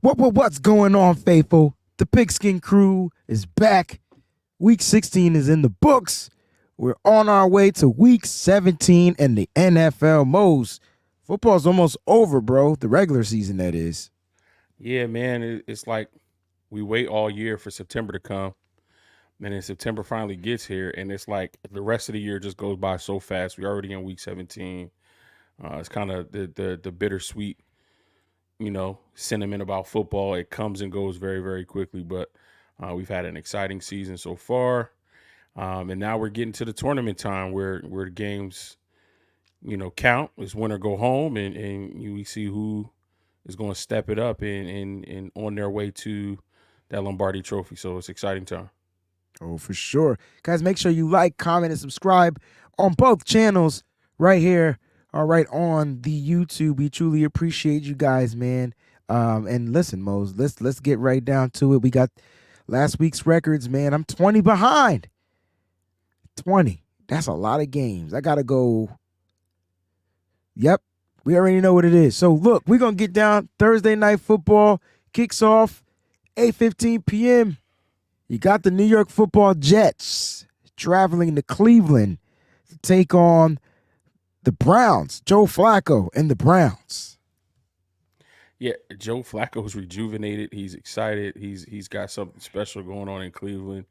What's going on, faithful? The Pigskin crew is back. Week 16 is in the books. We're on our way to week 17 in the NFL. Mose, football's almost over, bro. The regular season, that is. Yeah, man. It's like we wait all year for September to come. And then September finally gets here, and it's like the rest of the year just goes by so fast. We're already in week 17. It's kind of the bittersweet, sentiment about football. It comes and goes very, very quickly, but we've had an exciting season so far. And now we're getting to the tournament time where the games, count. It's win or go home, and we see who is going to step it up and on their way to that Lombardi Trophy. So it's exciting time. Oh, for sure. Guys, make sure you like, comment, and subscribe on both channels right here. All right, on the YouTube. We truly appreciate you guys, man. And listen, Mose, let's get right down to it. We got last week's records, man. I'm 20 behind. 20. That's a lot of games. I got to go. Yep, we already know what it is. So, look, we're going to get down. Thursday Night Football kicks off 8:15 p.m. You got the New York Football Jets traveling to Cleveland to take on the Browns, Joe Flacco and the Browns. Yeah, Joe Flacco's rejuvenated. He's excited. He's got something special going on in Cleveland.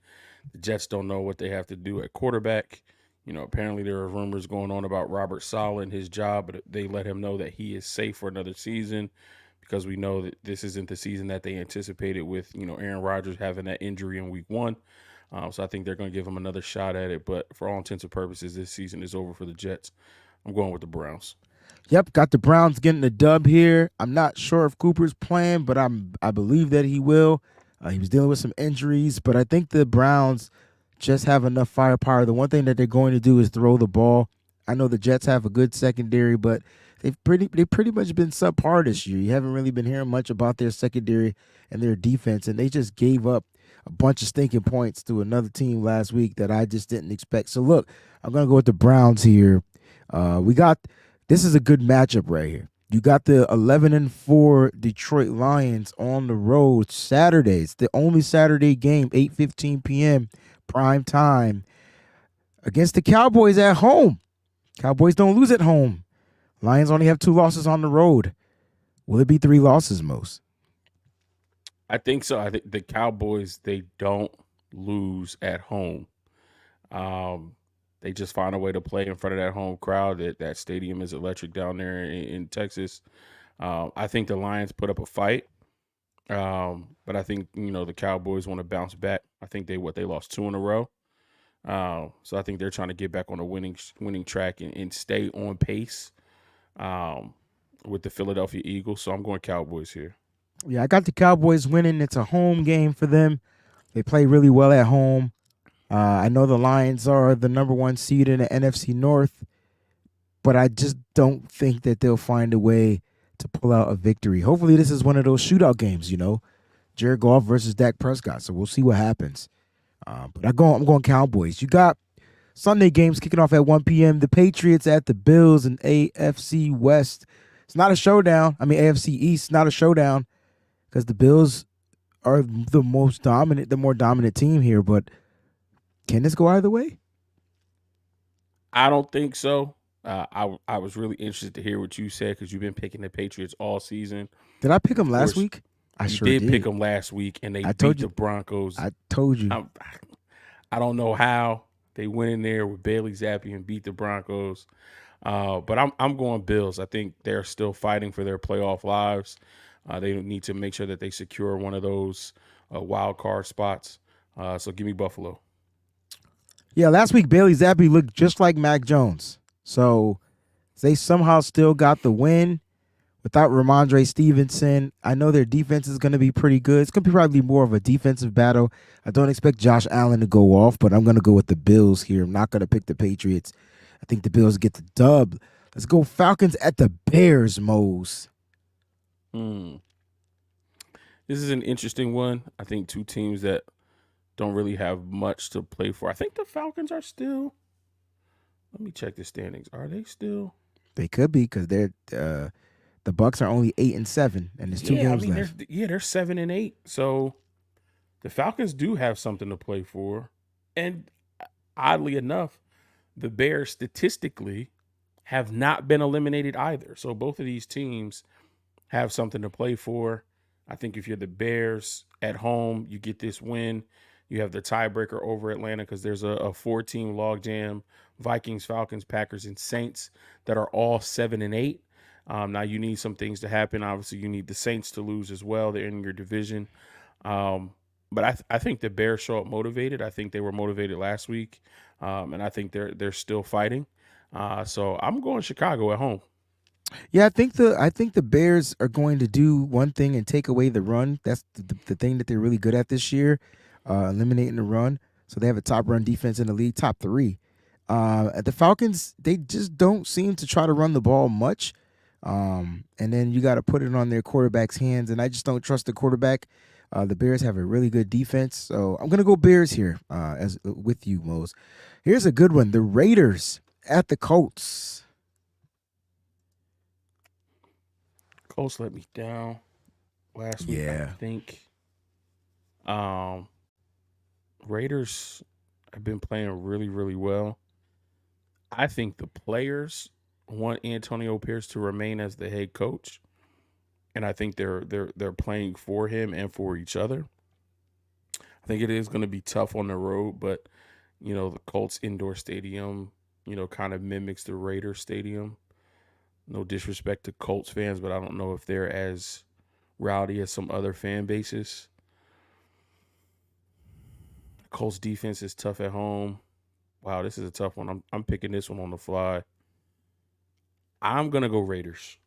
The Jets don't know what they have to do at quarterback. Apparently there are rumors going on about Robert Saleh and his job, but they let him know that he is safe for another season because we know that this isn't the season that they anticipated with, Aaron Rodgers having that injury in week 1. So I think they're going to give him another shot at it. But for all intents and purposes, this season is over for the Jets. I'm going with the Browns. Yep, got the Browns getting the dub here. I'm not sure if Cooper's playing, but I believe that he will. He was dealing with some injuries, but I think the Browns just have enough firepower. The one thing that they're going to do is throw the ball. I know the Jets have a good secondary, but they've pretty much been subpar this year. You haven't really been hearing much about their secondary and their defense, and they just gave up a bunch of stinking points to another team last week that I just didn't expect. So look, I'm going to go with the Browns here. This is a good matchup right here. You got the 11-4 Detroit Lions on the road Saturday. It's the only Saturday game, 8:15 p.m. prime time against the Cowboys at home. Cowboys don't lose at home. Lions only have 2 losses on the road. Will it be 3 losses, Mose? I think so. I think the Cowboys, they don't lose at home. They just find a way to play in front of that home crowd. That stadium is electric down there in Texas. I think the Lions put up a fight, but I think the Cowboys want to bounce back. I think they lost 2 in a row, so I think they're trying to get back on a winning track and stay on pace with the Philadelphia Eagles. So I'm going Cowboys here. Yeah, I got the Cowboys winning. It's a home game for them. They play really well at home. I know the Lions are the number 1 seed in the NFC North, but I just don't think that they'll find a way to pull out a victory. Hopefully this is one of those shootout games, Jared Goff versus Dak Prescott. So we'll see what happens. But I'm going Cowboys. You got Sunday games kicking off at 1 p.m. The Patriots at the Bills in AFC West. It's not a showdown. AFC East, not a showdown because the Bills are the more dominant team here, but can this go either way? I don't think so. I was really interested to hear what you said because you've been picking the Patriots all season. Did I pick them last week? I sure did. Pick them last week, and they beat the Broncos. I told you. I don't know how they went in there with Bailey Zappi and beat the Broncos, but I'm going Bills. I think they're still fighting for their playoff lives. They need to make sure that they secure one of those wild card spots. So give me Buffalo. Yeah, last week Bailey Zappi looked just like Mac Jones. So they somehow still got the win without Ramondre Stevenson. I know their defense is going to be pretty good. It's going to be probably more of a defensive battle. I don't expect Josh Allen to go off, but I'm going to go with the Bills here. I'm not going to pick the Patriots. I think the Bills get the dub. Let's go Falcons at the Bears, Mose. Hmm. This is an interesting one. I think two teams that don't really have much to play for. I think the Falcons are still. Let me check the standings. Are they still? They could be because the Bucks are only 8-7, and there's two Yeah, I games mean left. they're 7-8. So the Falcons do have something to play for. And oddly enough, the Bears statistically have not been eliminated either. So both of these teams have something to play for. I think if you're the Bears at home, you get this win. You have the tiebreaker over Atlanta because there's a four-team logjam: Vikings, Falcons, Packers, and Saints that are all 7-8. Now you need some things to happen. Obviously, you need the Saints to lose as well. They're in your division. Um, but I think the Bears show up motivated. I think they were motivated last week, and I think they're still fighting. So I'm going Chicago at home. Yeah, I think the Bears are going to do one thing and take away the run. That's the thing that they're really good at this year, eliminating the run. So they have a top run defense in the league, top three. At the Falcons, they just don't seem to try to run the ball much. And then you got to put it on their quarterback's hands, and I just don't trust the quarterback. The Bears have a really good defense, so I'm gonna go Bears here. As with you, Mose. Here's a good one: the Raiders at the Colts. Colts let me down last week. I Yeah, think um, Raiders have been playing really, really well. I think the players want Antonio Pierce to remain as the head coach, and I think they're playing for him and for each other. I think it is going to be tough on the road, but the Colts indoor stadium, kind of mimics the Raiders stadium. No disrespect to Colts fans, but I don't know if they're as rowdy as some other fan bases. Colts defense is tough at home. Wow, this is a tough one. I'm picking this one on the fly. I'm gonna go Raiders.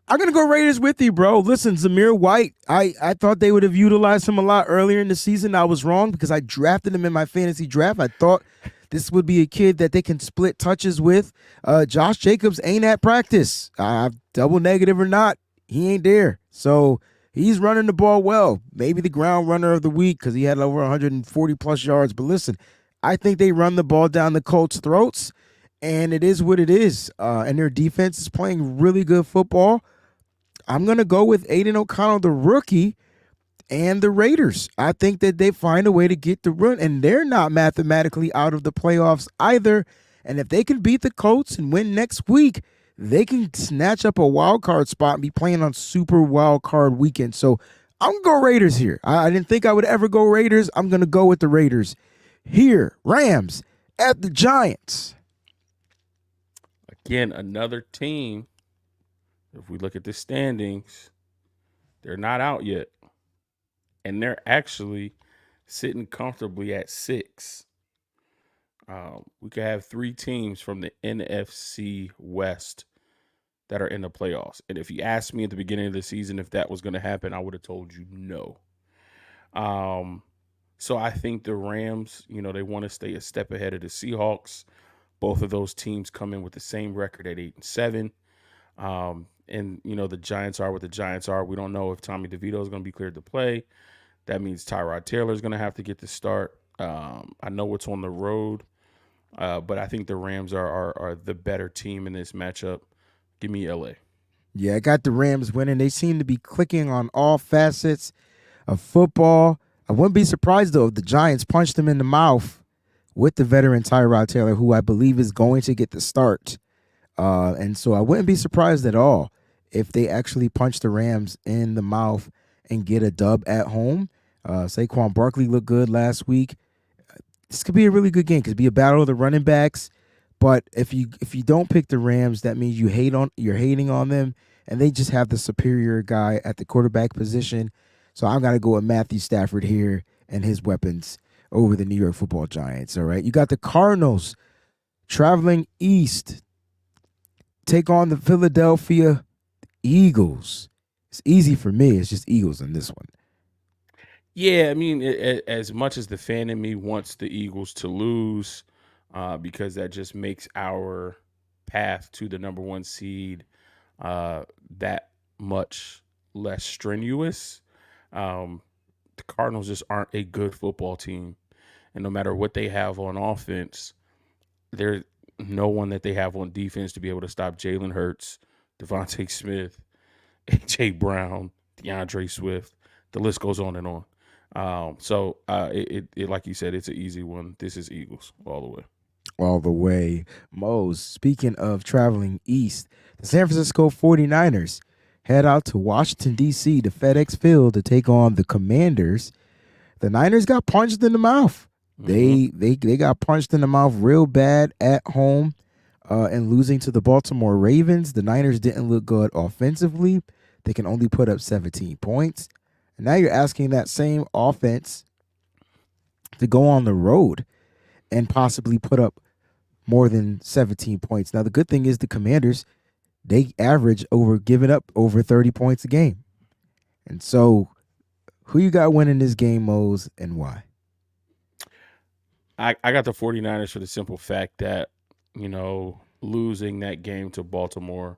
I'm gonna go Raiders with you, bro. Listen, Zamir White, I thought they would have utilized him a lot earlier in the season. I was wrong because I drafted him in my fantasy draft. I thought this would be a kid that they can split touches with. Josh Jacobs ain't at practice. Double negative or not, he ain't there. So he's running the ball well. Maybe the ground runner of the week because he had over 140 plus yards. But listen, I think they run the ball down the Colts' throats, and it is what it is. And their defense is playing really good football. I'm going to go with Aiden O'Connell, the rookie, and the Raiders. I think that they find a way to get the run, and they're not mathematically out of the playoffs either. And if they can beat the Colts and win next week, they can snatch up a wild card spot and be playing on Super Wild Card Weekend. So I'm going to go Raiders here. I didn't think I would ever go Raiders. I'm going to go with the Raiders. Here, Rams at the Giants. Again, another team. If we look at the standings, they're not out yet, and they're actually sitting comfortably at 6. We could have 3 teams from the NFC West that are in the playoffs. And if you asked me at the beginning of the season if that was going to happen, I would have told you no. Um, so I think the Rams, they want to stay a step ahead of the Seahawks. Both of those teams come in with the same record at 8-7. And the Giants are what the Giants are. We don't know if Tommy DeVito is going to be cleared to play. That means Tyrod Taylor is going to have to get the start. I know it's on the road, but I think the Rams are the better team in this matchup. Give me LA. Yeah, I got the Rams winning. They seem to be clicking on all facets of football. I wouldn't be surprised, though, if the Giants punched them in the mouth with the veteran Tyrod Taylor, who I believe is going to get the start. And so I wouldn't be surprised at all if they actually punch the Rams in the mouth and get a dub at home. Saquon Barkley looked good last week. This could be a really good game. Could be a battle of the running backs. But if you don't pick the Rams, that means you're hating on them, and they just have the superior guy at the quarterback position. So I'm gonna go with Matthew Stafford here and his weapons over the New York Football Giants. All right, you got the Cardinals traveling east, take on the Philadelphia Eagles. It's easy for me. It's just Eagles in this one. Yeah, I mean, as much as the fan in me wants the Eagles to lose, because that just makes our path to the number one seed that much less strenuous. Um, the Cardinals just aren't a good football team, and no matter what they have on offense, there's no one that they have on defense to be able to stop Jalen Hurts, Devontae Smith, AJ Brown, DeAndre Swift. The list goes on and on. So like you said, it's an easy one. This is Eagles all the way. All the way. Mose, speaking of traveling east, the San Francisco 49ers head out to Washington, D.C. to FedEx Field to take on the Commanders. The Niners got punched in the mouth. Mm-hmm. They got punched in the mouth real bad at home and losing to the Baltimore Ravens. The Niners didn't look good offensively. They can only put up 17 points. And now you're asking that same offense to go on the road and possibly put up more than 17 points. Now, the good thing is the Commanders, they average over giving up over 30 points a game. And so, who you got winning this game, Mose, and why? I got the 49ers for the simple fact that, losing that game to Baltimore,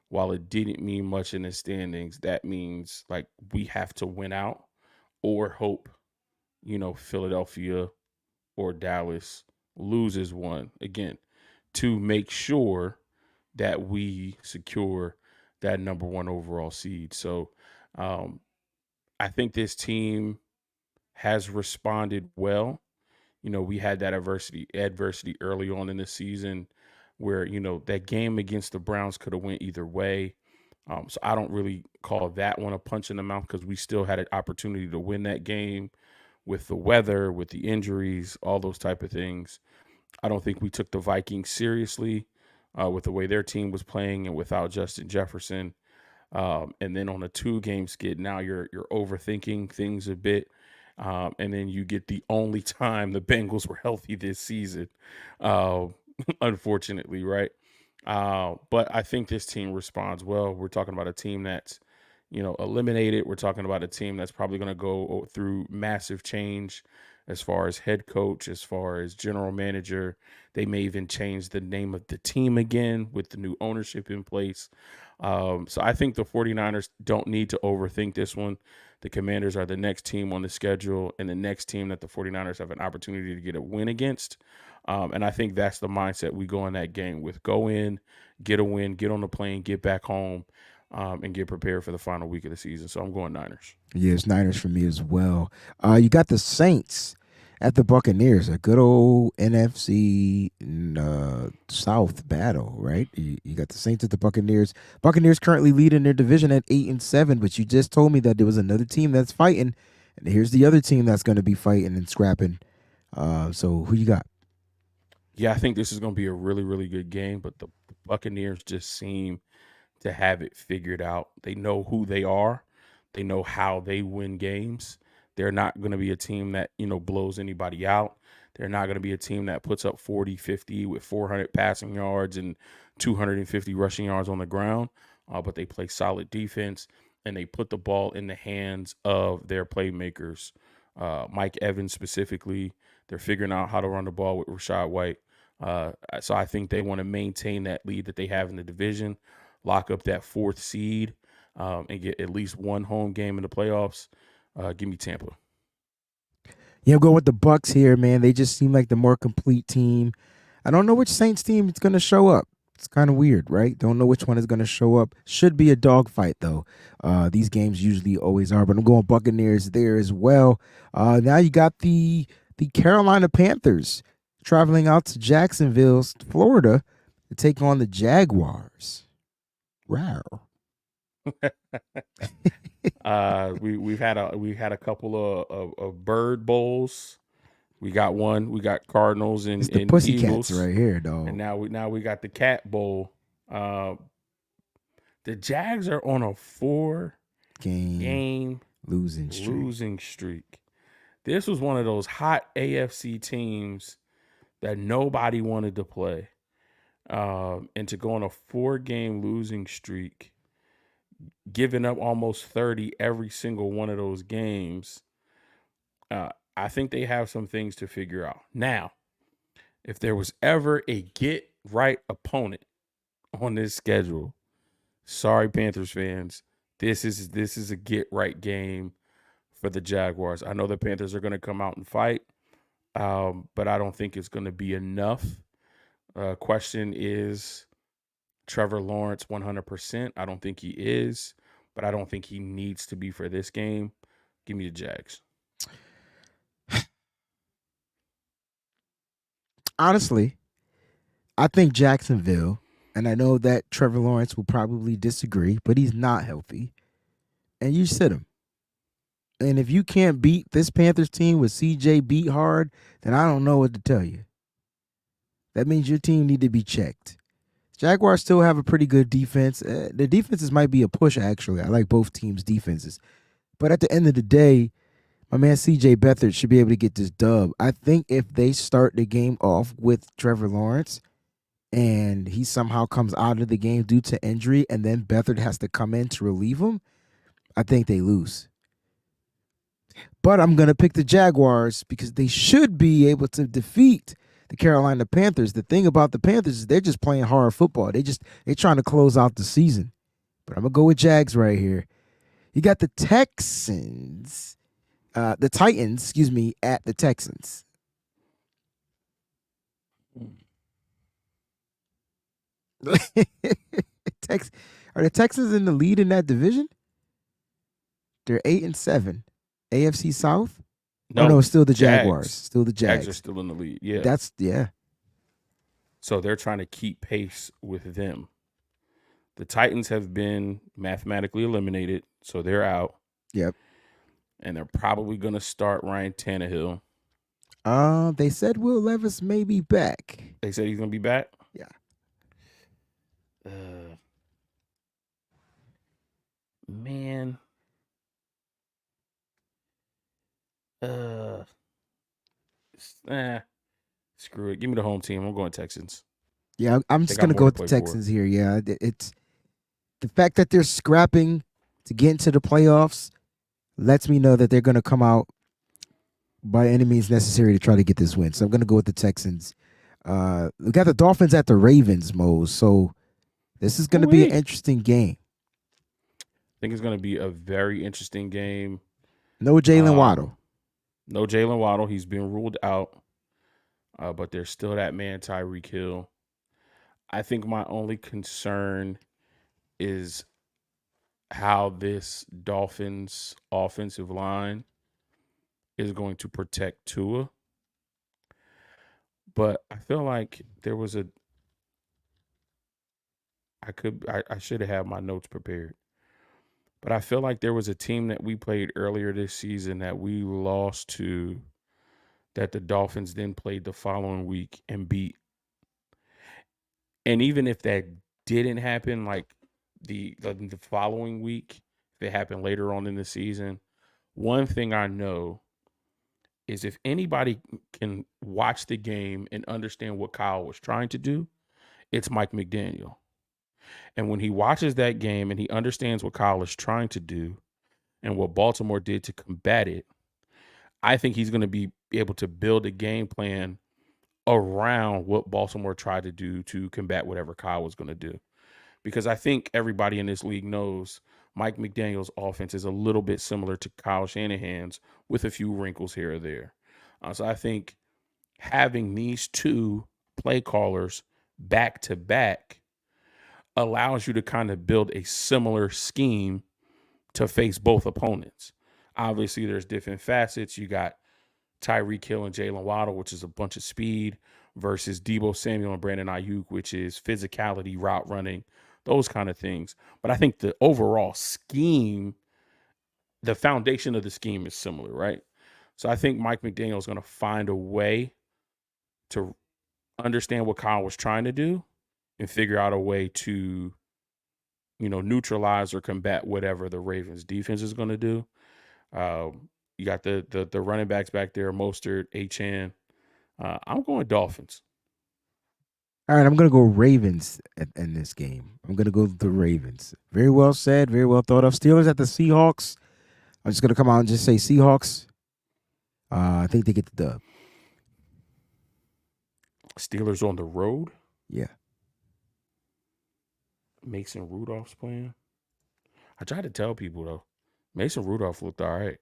while it didn't mean much in the standings, that means like we have to win out or hope, Philadelphia or Dallas loses one again to make sure that we secure that number one overall seed. So um, I think this team has responded well. We had that adversity early on in the season where, that game against the Browns could have went either way. So I don't really call that one a punch in the mouth because we still had an opportunity to win that game with the weather, with the injuries, all those type of things. I don't think we took the Vikings seriously with the way their team was playing and without Justin Jefferson. And then on a 2-game skid, now you're overthinking things a bit. And then you get the only time the Bengals were healthy this season, uh, unfortunately, right? But I think this team responds well. We're talking about a team that's, eliminated. We're talking about a team that's probably going to go through massive change as far as head coach, as far as general manager. They may even change the name of the team again with the new ownership in place. So I think the 49ers don't need to overthink this one. The Commanders are the next team on the schedule and the next team that the 49ers have an opportunity to get a win against. And I think that's the mindset we go in that game with. Go in, get a win, get on the plane, get back home, and get prepared for the final week of the season. So I'm going Niners. Yeah, it's Niners for me as well. You got the Saints at the Buccaneers, a good old NFC South battle, right? You got the Saints at the Buccaneers. Buccaneers currently leading their division at 8-7, but you just told me that there was another team that's fighting, and here's the other team that's going to be fighting and scrapping. So who you got? Yeah, I think this is going to be a really, really good game, but the Buccaneers just seem to have it figured out. They know who they are. They know how they win games. They're not going to be a team that, blows anybody out. They're not going to be a team that puts up 40, 50 with 400 passing yards and 250 rushing yards on the ground. But they play solid defense and they put the ball in the hands of their playmakers. Mike Evans specifically, they're figuring out how to run the ball with Rashad White. So I think they want to maintain that lead that they have in the division, lock up that 4th seed, and get at least one home game in the playoffs. Give me Tampa. Yeah, I'm going with the Bucks here, man. They just seem like the more complete team. I don't know which Saints team is going to show up. It's kind of weird, right? Don't know which one is going to show up. Should be a dogfight, though. These games usually always are, but I'm going Buccaneers there as well. Now you got the Carolina Panthers traveling out to Jacksonville, Florida, to take on the Jaguars. Wow. We had a couple of bird bowls. We got one. We got Cardinals It's and, the and Pussycats Eagles, right here, and dog. now we got the Cat Bowl. Uh, the Jags are on a 4 Game game losing streak. losing streak. This was one of those hot AFC teams that nobody wanted to play. And to go on a 4 game losing streak, giving up almost 30 every single one of those games, I think they have some things to figure out. Now, if there was ever a get right opponent, on this schedule. Sorry, Panthers fans. This is a get right game for the Jaguars. I know the Panthers are going to come out and fight, but I don't think it's going to be enough. Question is Trevor Lawrence 100%. I don't think he is, but I don't think he needs to be for this game. Give me the Jags. Honestly, I think Jacksonville, and I know that Trevor Lawrence will probably disagree, but he's not healthy. And you sit him. And if you can't beat this Panthers team with CJ beat hard, then I don't know what to tell you. That means your team need to be checked. Jaguars still have a pretty good defense. The defenses might be a push, actually. I like both teams' defenses. But at the end of the day, my man CJ Beathard should be able to get this dub. I think if they start the game off with Trevor Lawrence and he somehow comes out of the game due to injury and then Beathard has to come in to relieve him, I think they lose. But I'm going to pick the Jaguars because they should be able to defeat the Carolina Panthers. The thing about the Panthers is they're just playing hard football. They're trying to close out the season. But I'm going to go with Jags right here. You got the Titans, at the Texans. Are the Texans in the lead in that division? They're 8-7. AFC South? No, it's still the Jaguars. Still the Jags. Jags are still in the lead. Yeah. Yeah. So they're trying to keep pace with them. The Titans have been mathematically eliminated, so they're out. Yep. And they're probably going to start Ryan Tannehill. They said Will Levis may be back. They said he's going to be back? Yeah. Man. Screw it. Give me the home team. I'm going Texans. Yeah, I'm just going to go with the Texans here. Yeah, it's the fact that they're scrapping to get into the playoffs lets me know that they're going to come out by any means necessary to try to get this win. So I'm going to go with the Texans. We got the Dolphins at the Ravens, Mose. So this is going to be an interesting game. I think it's going to be a very interesting game. No Jalen Waddle. No Jalen Waddle. He's been ruled out. But there's still that man, Tyreek Hill. I think my only concern is how this Dolphins offensive line is going to protect Tua. But I feel like there was I should have had my notes prepared. But I feel like there was a team that we played earlier this season that we lost to, that the Dolphins then played the following week and beat. And even if that didn't happen, like the following week, if it happened later on in the season, one thing I know is if anybody can watch the game and understand what Kyle was trying to do, it's Mike McDaniel. And when he watches that game and he understands what Kyle is trying to do and what Baltimore did to combat it, I think he's going to be able to build a game plan around what Baltimore tried to do to combat whatever Kyle was going to do. Because I think everybody in this league knows Mike McDaniel's offense is a little bit similar to Kyle Shanahan's with a few wrinkles here or there. So I think having these two play callers back to back allows you to kind of build a similar scheme to face both opponents. Obviously, there's different facets. You got Tyreek Hill and Jalen Waddle, which is a bunch of speed, versus Deebo Samuel and Brandon Ayuk, which is physicality, route running, those kind of things. But I think the overall scheme, the foundation of the scheme is similar, right? So I think Mike McDaniel is going to find a way to understand what Kyle was trying to do and figure out a way to, neutralize or combat whatever the Ravens defense is going to do. You got the running backs back there, Mostert, Achane. I'm going Dolphins. All right, I'm going to go Ravens in this game. I'm going to go the Ravens. Very well said, very well thought of. Steelers at the Seahawks. I'm just going to come out and just say Seahawks. I think they get the dub. Steelers on the road? Yeah. Mason Rudolph's playing. I tried to tell people though. Mason Rudolph looked all right.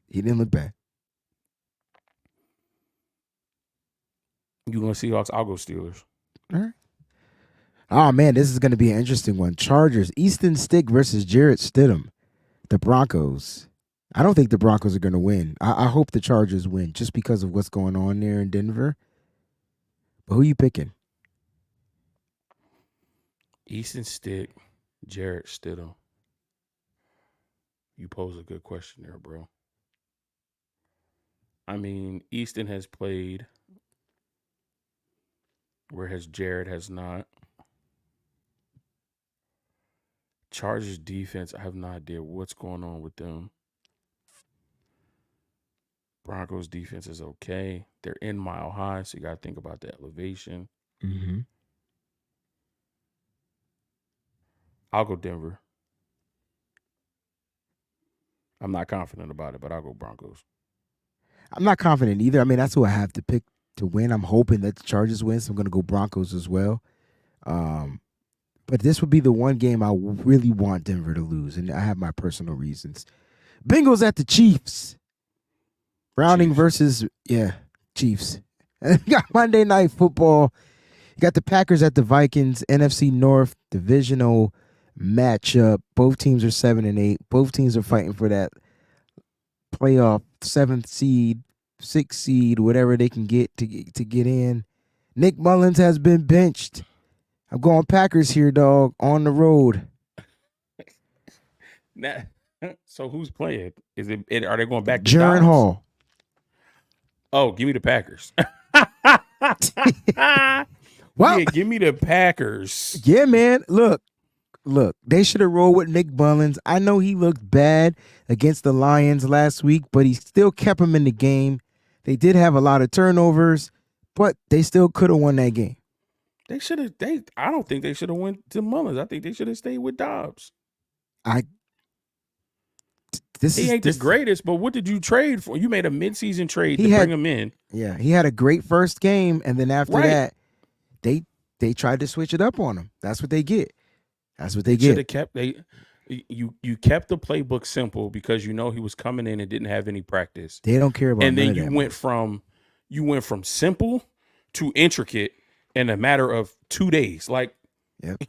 He didn't look bad. You going Seahawks? I'll go Steelers. All right. Oh man, this is going to be an interesting one. Chargers, Easton Stick versus Jarrett Stidham. The Broncos. I don't think the Broncos are going to win. I hope the Chargers win just because of what's going on there in Denver. But who you picking? Easton Stick, Jarrett Stidham. You pose a good question there, bro. I mean, Easton has played, whereas Jarrett has not. Chargers defense, I have no idea what's going on with them. Broncos defense is okay. They're in Mile High, so you got to think about the elevation. Mm-hmm. I'll go Denver. I'm not confident about it, but I'll go Broncos. I'm not confident either. I mean, that's who I have to pick to win. I'm hoping that the Chargers win, so I'm going to go Broncos as well. But this would be the one game I really want Denver to lose, and I have my personal reasons. Bengals at the Chiefs. Browning Chiefs. versus, Chiefs. You got Monday Night Football. You got the Packers at the Vikings, NFC North divisional matchup. Both teams are 7-8. Both teams are fighting for that playoff 7th seed, 6th seed, whatever they can get to get in. Nick Mullins has been benched. I'm going Packers here, dog, on the road. So who's playing? Are they going back to Jaron Dobbs? Hall. Oh, give me the Packers. Well, yeah, give me the Packers. Yeah, man. Look. They should have rolled with Nick Mullins. I know he looked bad against the Lions last week, but he still kept him in the game. They did have a lot of turnovers, but they still could have won that game. They should have. I don't think they should have went to Mullins. I think they should have stayed with Dobbs. He ain't the greatest, but what did you trade for? You made a midseason trade to bring him in. Yeah, he had a great first game, and then after that, they tried to switch it up on him. That's what they get. That's what they get. Should have kept you kept the playbook simple because you know he was coming in and didn't have any practice. They don't care about. And then you went from simple to intricate in a matter of 2 days. Like, yep.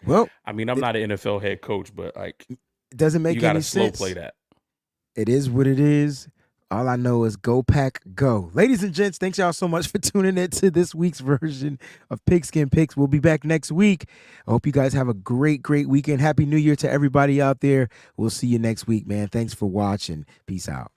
Well, I mean, I'm not an NFL head coach, but like, it doesn't make any sense. You got to slow play that. It is what it is. All I know is go Pack go. Ladies and gents, thanks y'all so much for tuning in to this week's version of Pigskin Picks. We'll be back next week. I hope you guys have a great, great weekend. Happy New Year to everybody out there. We'll see you next week, man. Thanks for watching. Peace out.